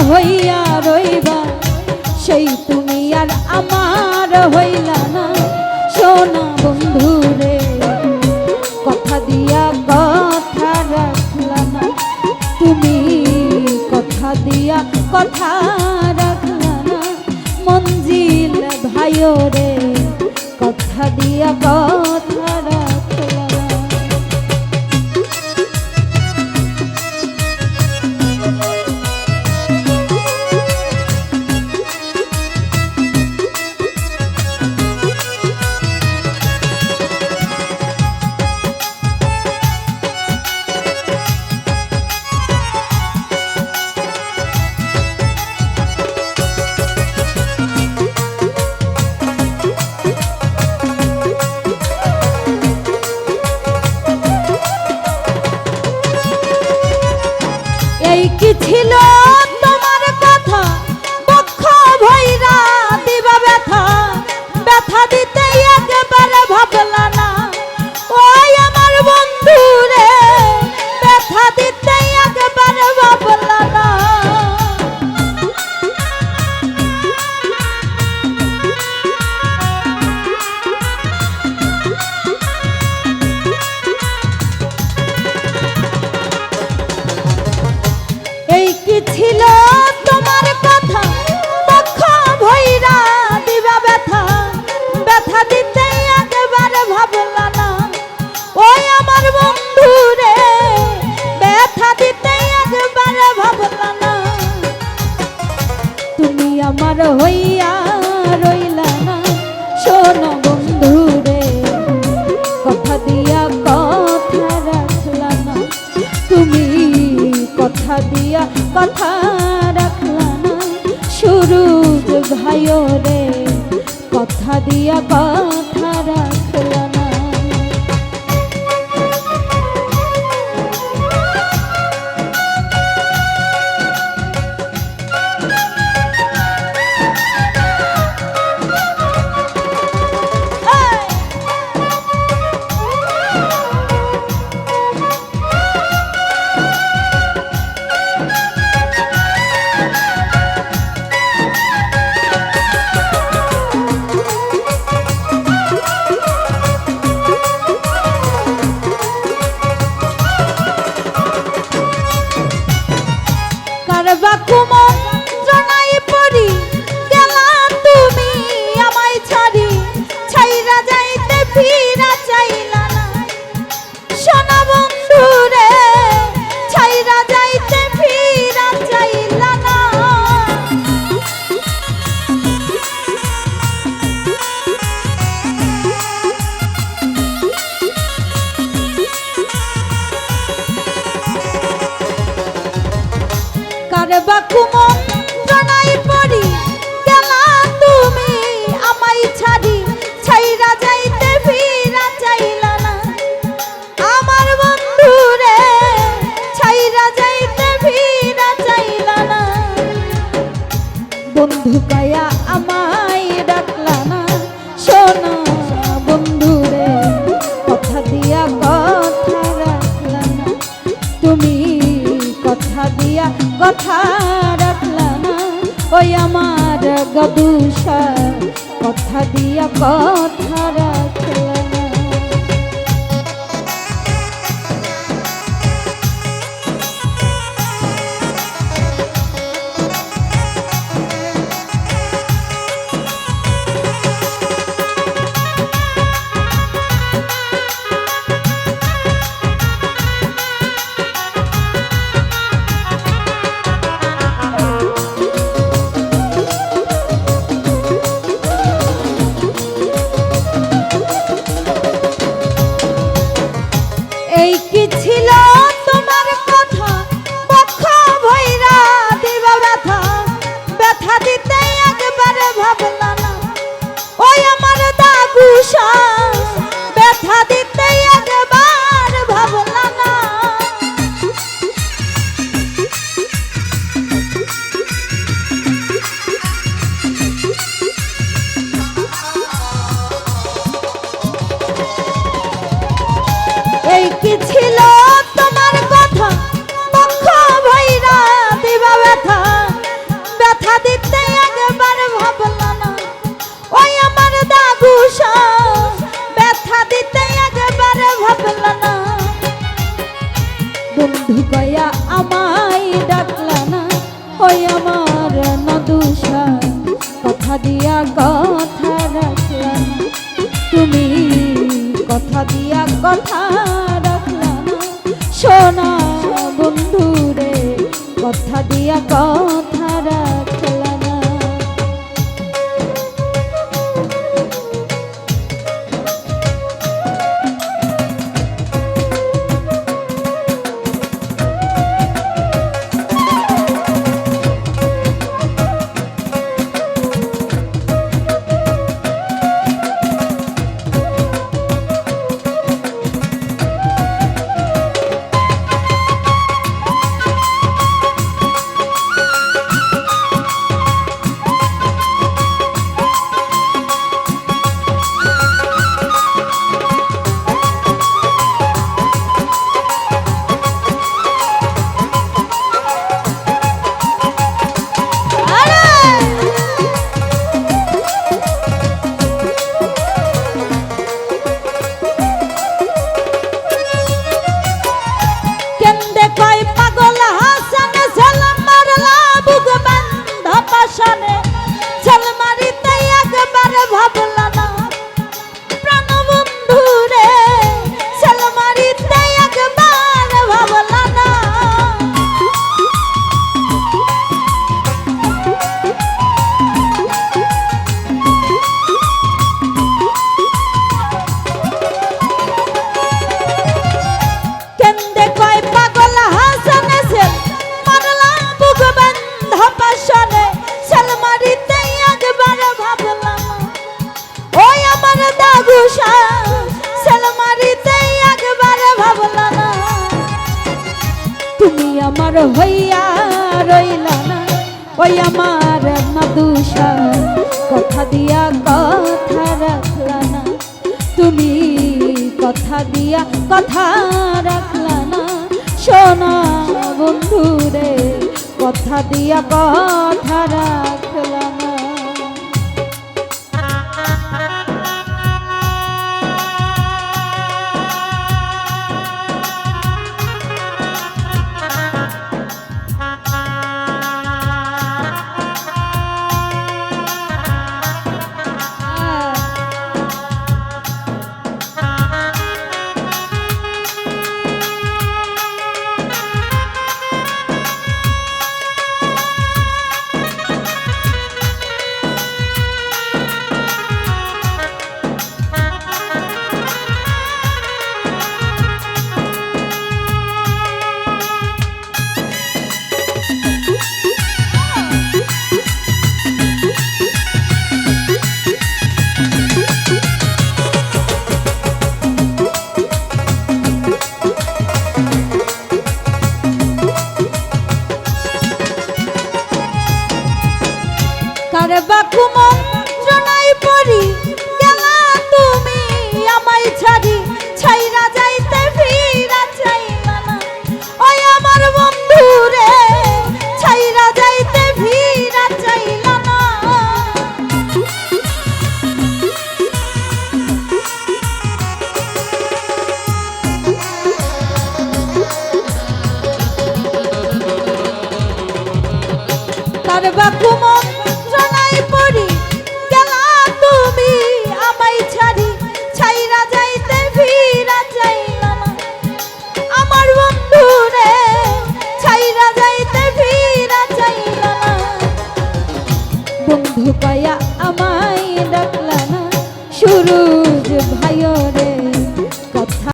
হইয়া রইবা সেই তুমি আর আমার হইলা না সোনা বন্ধু রে কথা দিয়া কথা রাখলা না তুমি কথা দিয়া কথা রাখলা না মঞ্জিল ভাইও রে কথা দিয়া কথা রাখলা না। এই কি ছিল তোমার কথা বক্ষ ভৈরা দিবা ব্যথা ব্যথা দিতে একেবারে ভাবলা না ওই আমার বন্ধু রে ব্যথা দিতে একেবারে ভাবলা না। এই কি ছিল তোমার কথা বক্ষ ভৈরা দিবা ব্যথা ব্যথা দিতে একেবারে ভাবলা না ওই আমার বন্ধু রে ব্যথা দিতে একেবারে ভাবলা না তুমি আমার হইয়া রইলা না শোনো বন্ধু রে কথা দিয়া কথা রাখলা না তুমি কথা দিয়া কথা রাখলা না সুরুজ ভাইও রে কথা দিয়া কথা রাখলা না। কারবা কুমন্ত্রণাই পড়ি গেলা তুমি আমায় ছাড়ি ছাইরা যাইতে ফিরা চাইলা না সোনা বন্ধু রে ছাইরা যাইতে ফিরা চাইলা না। কারবা কুমন্ত্রণাই পড়ি গেলা তুমি আমায় ছাড়ি ছাইরা যাইতে ফিরা চাইলা না আমার বন্ধু রে ছাইরা যাইতে ফিরা চাইলা না বন্ধু কায়া আমায় ডাকলা না শোনো বন্ধু রে কথা দিয়া কথা রাখলা না তুমি কথা দিয়া কথা রাখলা না ওই আমার গদুষা কথা দিয়া কথা রাখলা না। কয়া আমায় ডাকলা না, ওই আমার নদুষা কথা দিয়া কথা রাখলা না, তুমি কথা দিয়া কথা রাখলা না, সোনা বন্ধু রে কথা দিয়া কথা রাখলা না। আমার হইয়া রইলা না, ওই আমার নদুষা কথা দিয়া কথা রাখলা না, তুমি কথা দিয়া কথা রাখলা না, সোনা বন্ধু রে কথা দিয়া কথা রাখলা না। কারবা কুমন্ত্রণায় পড়ি গেলা তুমি আমায় ছাড়ি, ছাইরা যাইতে ফিরা চাইলা না, ওই আমার বন্ধু রে ছাইরা যাইতে ফিরা চাইলা না। কারবা কুমন্ত্রণায় পড়ি গেলা তুমি আমায় ছাড়ি, ছাইরা যাইতে ফিরা চাইলা না, আমার বন্ধু রে ছাইরা যাইতে ফিরা চাইলা না। বন্ধু পায়া আমায় ডাকলা না, সুরুজ ভাইও